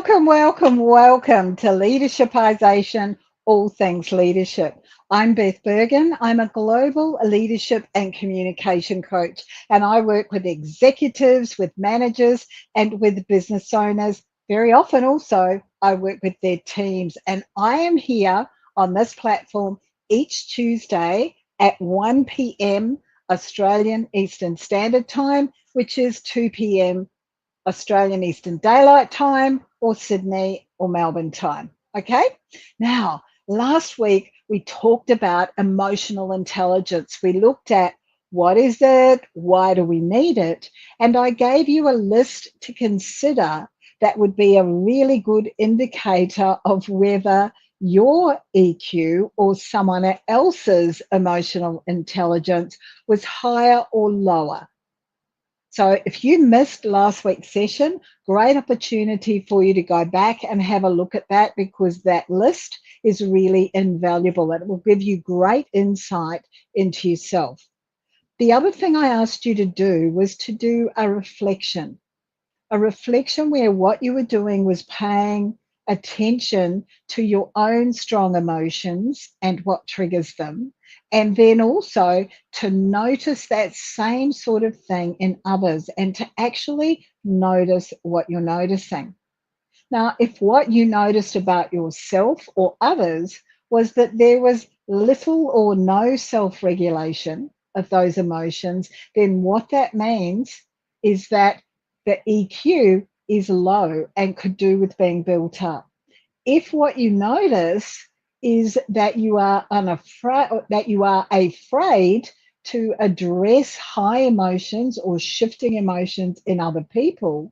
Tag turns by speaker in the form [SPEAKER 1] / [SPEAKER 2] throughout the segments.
[SPEAKER 1] Welcome to Leadershipisation, all things leadership. I'm Beth Bergen. I'm a global leadership and communication coach, and I work with executives, with managers, and with business owners. Very often also, I work with their teams, and I am here on this platform each Tuesday at 1 p.m. Australian Eastern Standard Time, which is 2 p.m. Australian Eastern Daylight Time or Sydney or Melbourne time. Okay. Now, last week we talked about emotional intelligence. We looked at what is it? Why do we need it? And I gave you a list to consider that would be a really good indicator of whether your EQ or someone else's emotional intelligence was higher or lower. So if you missed last week's session, great opportunity for you to go back and have a look at that, because that list is really invaluable. It will give you great insight into yourself. The other thing I asked you to do was to do a reflection where what you were doing was paying attention to your own strong emotions and what triggers them. And then also to notice that same sort of thing in others and to actually notice what you're noticing. Now, if what you noticed about yourself or others was that there was little or no self regulation of those emotions, then what that means is that the EQ is low and could do with being built up. If what you notice is that you are afraid to address high emotions or shifting emotions in other people,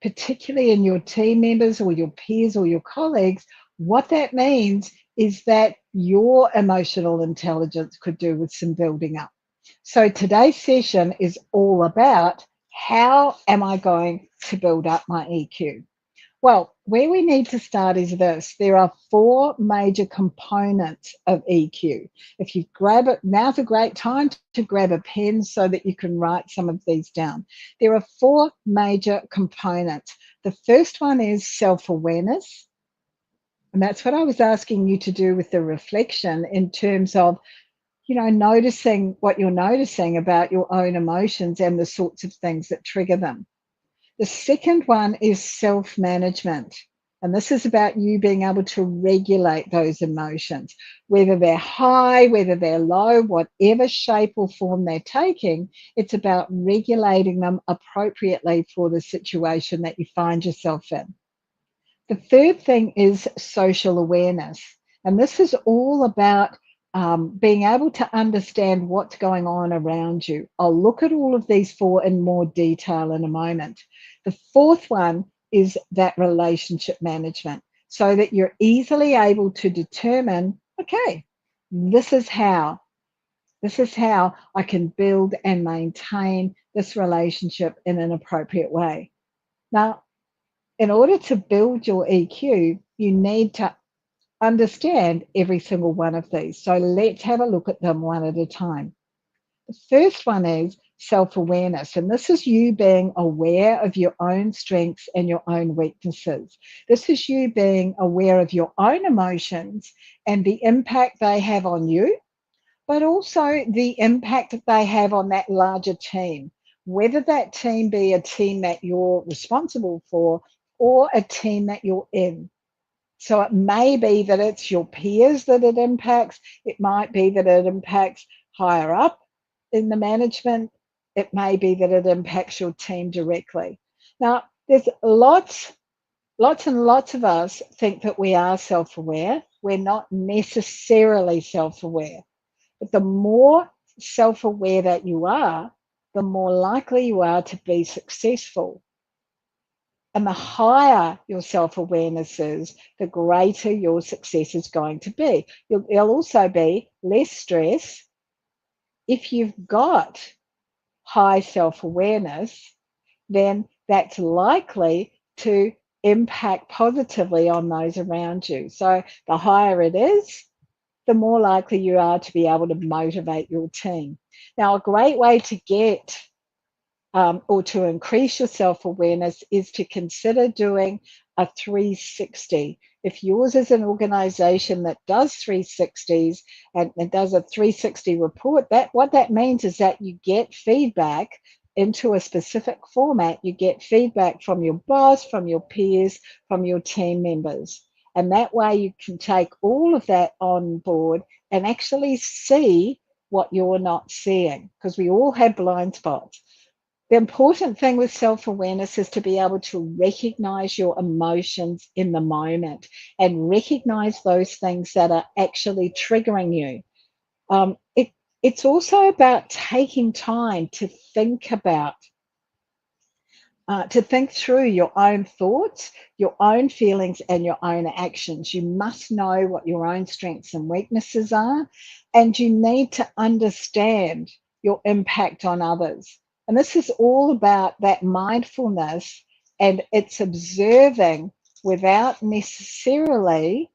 [SPEAKER 1] particularly in your team members or your peers or your colleagues, what that means is that your emotional intelligence could do with some building up. So today's session is all about how am I going to build up my EQ? Well, where we need to start is this. There are 4 major components of EQ. If you grab it, now's a great time to grab a pen so that you can write some of these down. There are 4 major components. The first one is self-awareness. And that's what I was asking you to do with the reflection in terms of, noticing what you're noticing about your own emotions and the sorts of things that trigger them. The second one is self-management. And this is about you being able to regulate those emotions, whether they're high, whether they're low, whatever shape or form they're taking. It's about regulating them appropriately for the situation that you find yourself in. The third thing is social awareness. And this is all about being able to understand what's going on around you. I'll look at all of these 4 in more detail in a moment. The fourth one is that relationship management, so that you're easily able to determine, okay, this is how I can build and maintain this relationship in an appropriate way. Now, in order to build your EQ, you need to understand every single one of these. So let's have a look at them one at a time. The first one is self-awareness, and this is you being aware of your own strengths and your own weaknesses. This is you being aware of your own emotions and the impact they have on you, but also the impact that they have on that larger team, whether that team be a team that you're responsible for or a team that you're in. So it may be that it's your peers that it impacts. It might be that it impacts higher up in the management. It may be that it impacts your team directly. Now, there's lots and lots of us think that we are self-aware. We're not necessarily self-aware. But the more self-aware that you are, the more likely you are to be successful. And the higher your self-awareness is, the greater your success is going to be. There'll also be less stress. If you've got high self-awareness, then that's likely to impact positively on those around you. So the higher it is, the more likely you are to be able to motivate your team. Now, a great way to get or to increase your self-awareness is to consider doing a 360. If yours is an organization that does 360s and does a 360 report, that what that means is that you get feedback into a specific format. You get feedback from your boss, from your peers, from your team members. And that way you can take all of that on board and actually see what you're not seeing, because we all have blind spots. The important thing with self-awareness is to be able to recognize your emotions in the moment and recognize those things that are actually triggering you. It's also about taking time to think about, to think through your own thoughts, your own feelings, and your own actions. You must know what your own strengths and weaknesses are, and you need to understand your impact on others. And this is all about that mindfulness, and it's observing without necessarily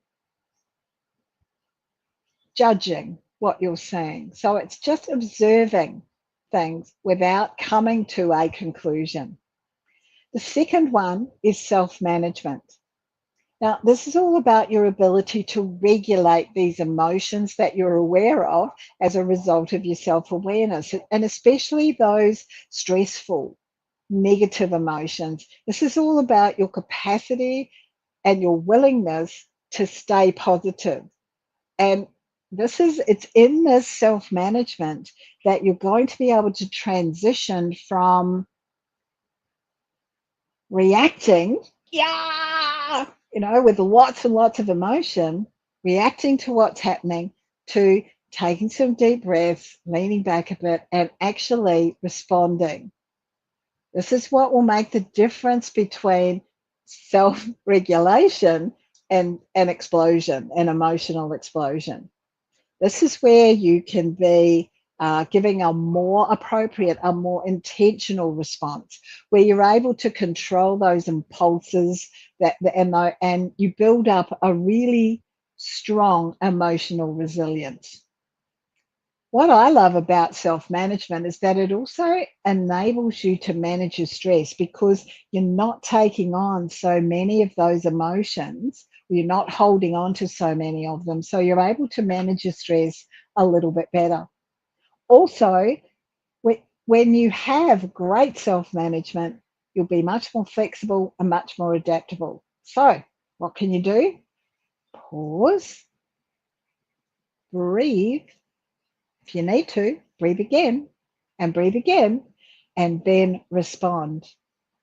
[SPEAKER 1] judging what you're saying. So it's just observing things without coming to a conclusion. The second one is self-management. Now, this is all about your ability to regulate these emotions that you're aware of as a result of your self-awareness, and especially those stressful, negative emotions. This is all about your capacity and your willingness to stay positive. And it's in this self-management that you're going to be able to transition from reacting, yeah, with lots and lots of emotion, reacting to what's happening, to taking some deep breaths, leaning back a bit, and actually responding. This is what will make the difference between self-regulation and an explosion, an emotional explosion. This is where you can be giving a more appropriate, a more intentional response, where you're able to control those impulses and you build up a really strong emotional resilience. What I love about self-management is that it also enables you to manage your stress, because you're not taking on so many of those emotions. You're not holding on to so many of them. So you're able to manage your stress a little bit better. Also, when you have great self-management, you'll be much more flexible and much more adaptable. So what can you do? Pause, breathe. If you need to, breathe again, and then respond.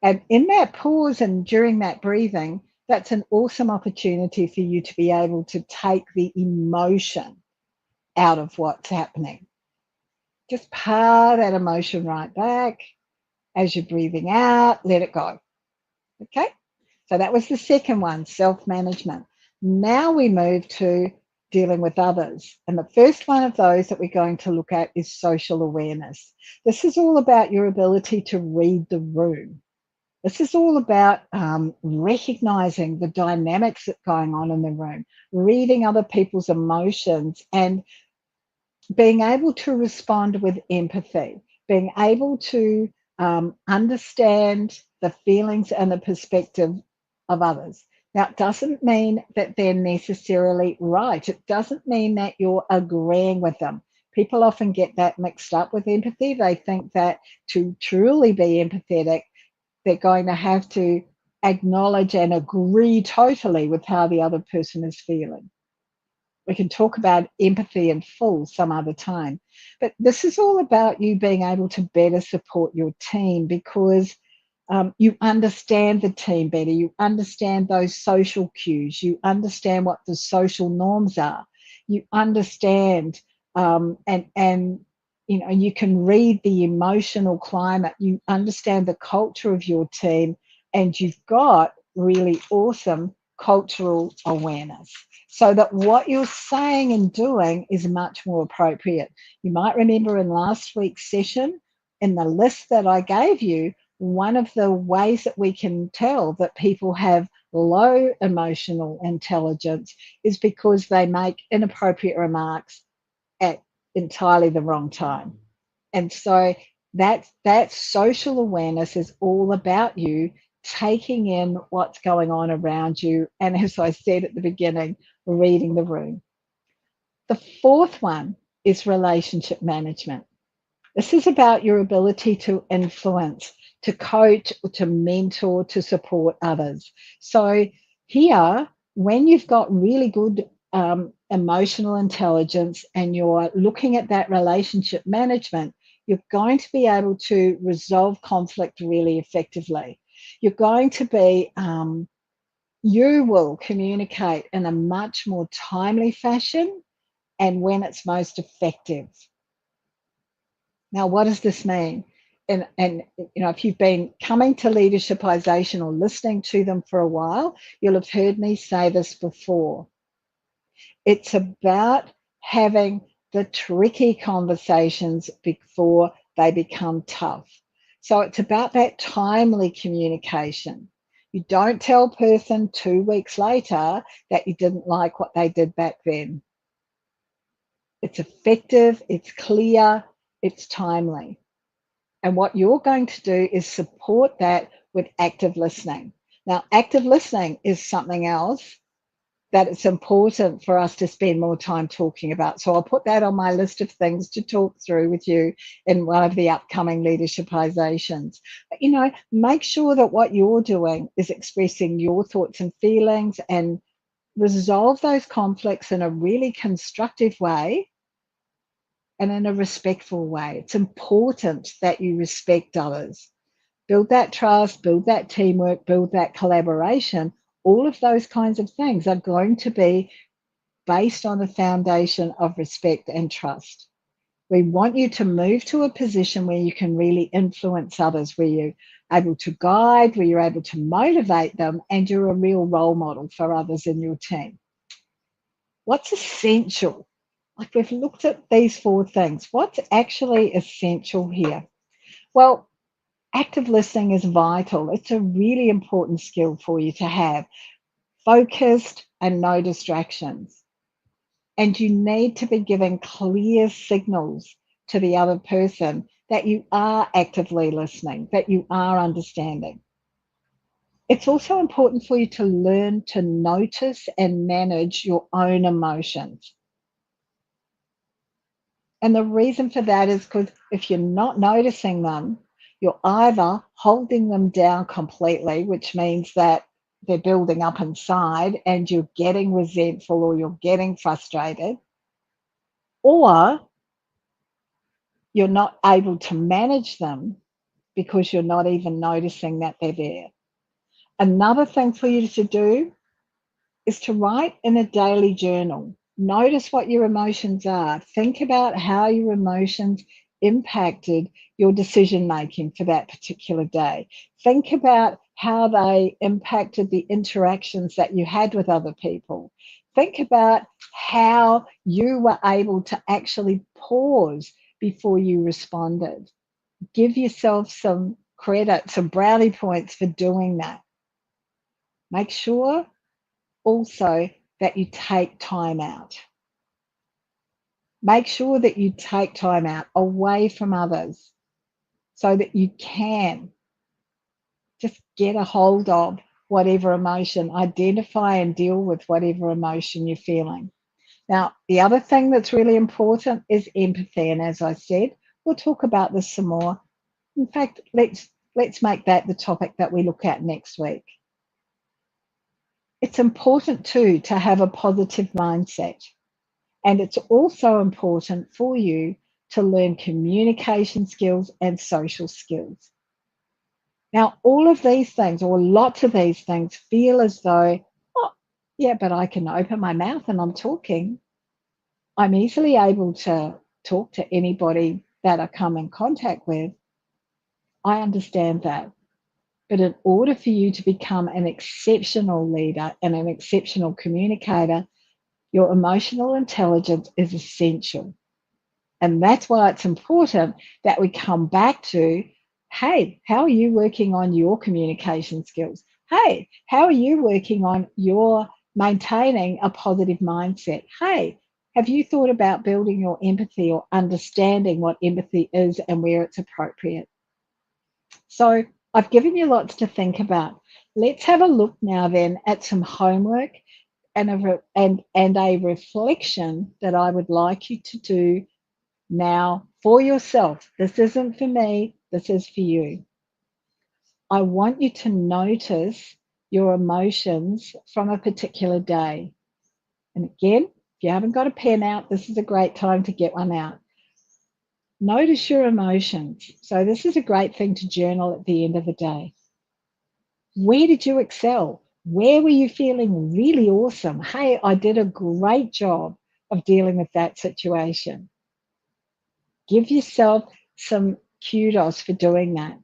[SPEAKER 1] And in that pause and during that breathing, that's an awesome opportunity for you to be able to take the emotion out of what's happening. Just power that emotion right back. As you're breathing out, let it go. Okay? So that was the second one, self-management. Now we move to dealing with others. And the first one of those that we're going to look at is social awareness. This is all about your ability to read the room. This is all about recognizing the dynamics that's going on in the room, reading other people's emotions, and being able to respond with empathy, being able to understand the feelings and the perspective of others. Now, it doesn't mean that they're necessarily right. It doesn't mean that you're agreeing with them. People often get that mixed up with empathy. They think that to truly be empathetic, they're going to have to acknowledge and agree totally with how the other person is feeling. We can talk about empathy in full some other time. But this is all about you being able to better support your team, because you understand the team better. You understand those social cues. You understand what the social norms are. You understand and you can read the emotional climate. You understand the culture of your team, and you've got really awesome cultural awareness, so that what you're saying and doing is much more appropriate. You might remember in last week's session, in the list that I gave you, one of the ways that we can tell that people have low emotional intelligence is because they make inappropriate remarks at entirely the wrong time. And so That social awareness is all about you taking in what's going on around you. And as I said at the beginning, reading the room. The fourth one is relationship management. This is about your ability to influence, to coach, to mentor, to support others. So, here, when you've got really good emotional intelligence and you're looking at that relationship management, you're going to be able to resolve conflict really effectively. You're going to be, you will communicate in a much more timely fashion and when it's most effective. Now, what does this mean? And if you've been coming to Leadershipisation or listening to them for a while, you'll have heard me say this before. It's about having the tricky conversations before they become tough. So it's about that timely communication. You don't tell a person 2 weeks later that you didn't like what they did back then. It's effective, it's clear, it's timely. And what you're going to do is support that with active listening. Now, active listening is something else that it's important for us to spend more time talking about. So I'll put that on my list of things to talk through with you in one of the upcoming leadershipizations. But, make sure that what you're doing is expressing your thoughts and feelings and resolve those conflicts in a really constructive way and in a respectful way. It's important that you respect others. Build that trust, build that teamwork, build that collaboration. All of those kinds of things are going to be based on a foundation of respect and trust. We want you to move to a position where you can really influence others, where you're able to guide, where you're able to motivate them, and you're a real role model for others in your team. What's essential? Like, we've looked at these 4 things. What's actually essential here? Well, active listening is vital. It's a really important skill for you to have. Focused and no distractions. And you need to be giving clear signals to the other person that you are actively listening, that you are understanding. It's also important for you to learn to notice and manage your own emotions. And the reason for that is because if you're not noticing them, you're either holding them down completely, which means that they're building up inside and you're getting resentful or you're getting frustrated, or you're not able to manage them because you're not even noticing that they're there. Another thing for you to do is to write in a daily journal. Notice what your emotions are. Think about how your emotions impacted your decision making for that particular day. Think about how they impacted the interactions that you had with other people. Think about how you were able to actually pause before you responded. Give yourself some credit, some brownie points for doing that. Make sure also that you take time out. Make sure that you take time out away from others so that you can just get a hold of whatever emotion, identify and deal with whatever emotion you're feeling. Now, the other thing that's really important is empathy. And as I said, we'll talk about this some more. In fact, let's make that the topic that we look at next week. It's important too to have a positive mindset. And it's also important for you to learn communication skills and social skills. Now, all of these things, or lots of these things, feel as though, oh, yeah, but I can open my mouth and I'm talking. I'm easily able to talk to anybody that I come in contact with. I understand that. But in order for you to become an exceptional leader and an exceptional communicator, your emotional intelligence is essential. And that's why it's important that we come back to, hey, how are you working on your communication skills? Hey, how are you working on your maintaining a positive mindset? Hey, Have you thought about building your empathy or understanding what empathy is and where it's appropriate? So I've given you lots to think about. Let's have a look now then at some homework and a reflection that I would like you to do now for yourself. This isn't for me, this is for you. I want you to notice your emotions from a particular day. And again, if you haven't got a pen out, this is a great time to get one out. Notice your emotions. So this is a great thing to journal at the end of the day. Where did you excel? Where were you feeling really awesome? Hey, I did a great job of dealing with that situation. Give yourself some kudos for doing that.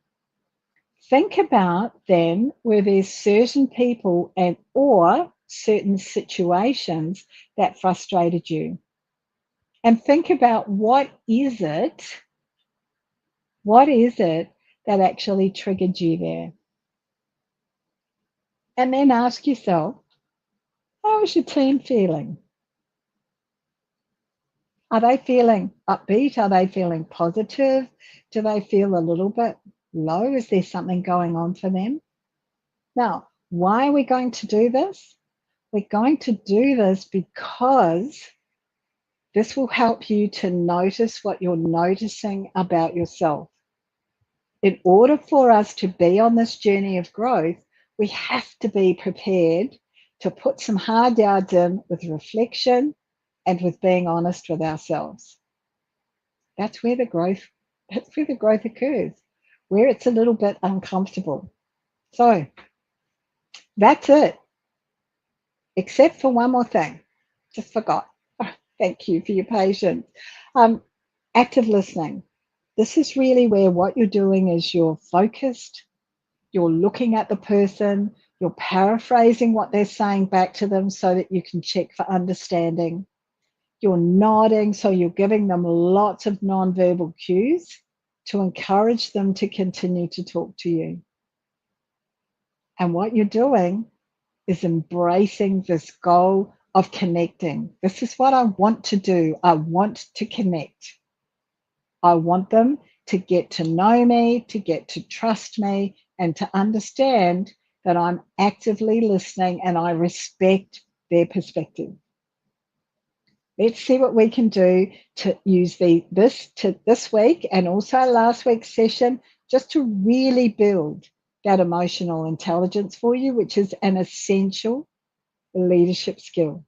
[SPEAKER 1] Think about then where there's certain people or certain situations that frustrated you. And think about what is it that actually triggered you there? And then ask yourself, how is your team feeling? Are they feeling upbeat? Are they feeling positive? Do they feel a little bit low? Is there something going on for them? Now, why are we going to do this? We're going to do this because this will help you to notice what you're noticing about yourself. In order for us to be on this journey of growth, we have to be prepared to put some hard yards in with reflection and with being honest with ourselves. That's where the growth occurs, where it's a little bit uncomfortable. So that's it. Except for one more thing. Just forgot. Thank you for your patience. Active listening. This is really where what you're doing is you're focused, you're looking at the person, you're paraphrasing what they're saying back to them so that you can check for understanding. You're nodding, so you're giving them lots of nonverbal cues to encourage them to continue to talk to you. And what you're doing is embracing this goal of connecting. This is what I want to do. I want to connect. I want them to get to know me, to get to trust me, and to understand that I'm actively listening and I respect their perspective. Let's see what we can do to use this week and also last week's session just to really build that emotional intelligence for you, which is an essential leadership skill.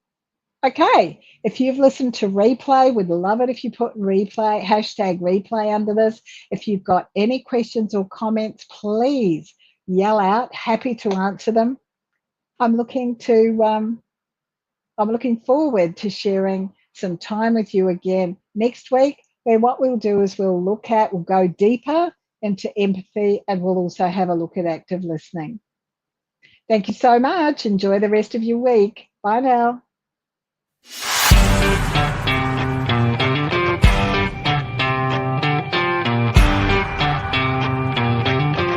[SPEAKER 1] Okay, if you've listened to replay, we'd love it if you put replay, #replay under this. If you've got any questions or comments, please yell out. Happy to answer them. I'm looking forward to sharing some time with you again next week, where what we'll do is we'll go deeper into empathy, and we'll also have a look at active listening. Thank you so much. Enjoy the rest of your week. Bye now.